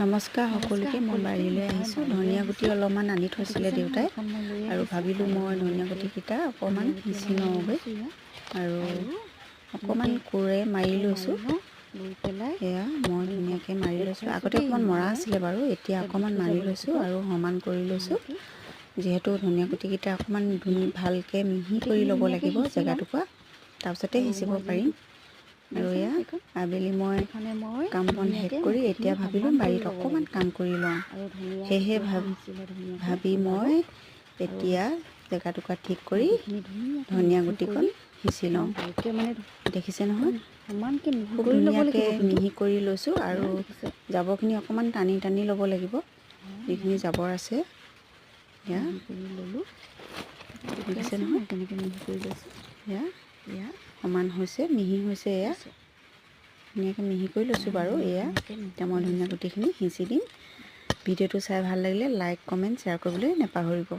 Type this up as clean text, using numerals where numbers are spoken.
নমস্কাৰ সকলোকে। মই বাৰীলৈ আহিছোঁ। ধনিয়া গুটি অলপমান আনি থৈছিলে দেউতাই, আৰু ভাবিলোঁ মই ধনিয়া গুটিকেইটা অকণমান সিঁচি লওঁগৈ, আৰু অকণমান কোৰে মাৰি লৈছোঁ। এয়া মই ধুনীয়াকৈ মাৰি লৈছোঁ। আগতে অকণমান মৰা আছিলে বাৰু, এতিয়া অকণমান মাৰি লৈছোঁ আৰু সমান কৰি লৈছোঁ। যিহেতু ধনিয়া গুটিকেইটা অকণমান ভালকৈ মিহি কৰি ল'ব লাগিব জেগাটুকুৰা, তাৰপিছতে সিঁচিব পাৰিম। আৰু এয়া আবেলি মই কাম বন শেষ কৰি এতিয়া ভাবিলোঁ বাৰীত অকণমান কাম কৰি লওঁ। সেয়েহে ভাবি মই এতিয়া জেগাটুকুৰা ঠিক কৰি ধনিয়া গুটিকণ সিঁচি লওঁ। দেখিছে নহয়, খুব ধুনীয়াকৈ মিহি কৰি লৈছোঁ, আৰু জাবৰখিনি অকণমান টানি টানি ল'ব লাগিব। যিখিনি জাবৰ আছে এয়া দেখিছে নহয়, কেনেকৈ মিহি কৰি লৈছোঁ। এয়া সমান হৈছে, মিহি হৈছে। এয়া ধুনীয়াকৈ মিহি কৰি লৈছোঁ বাৰু। এয়া এতিয়া মই ধনিয়া গুটিখিনি সিঁচি দিম। ভিডিঅ'টো চাই ভাল লাগিলে লাইক, কমেণ্ট, শ্বেয়াৰ কৰিবলৈ নাপাহৰিব।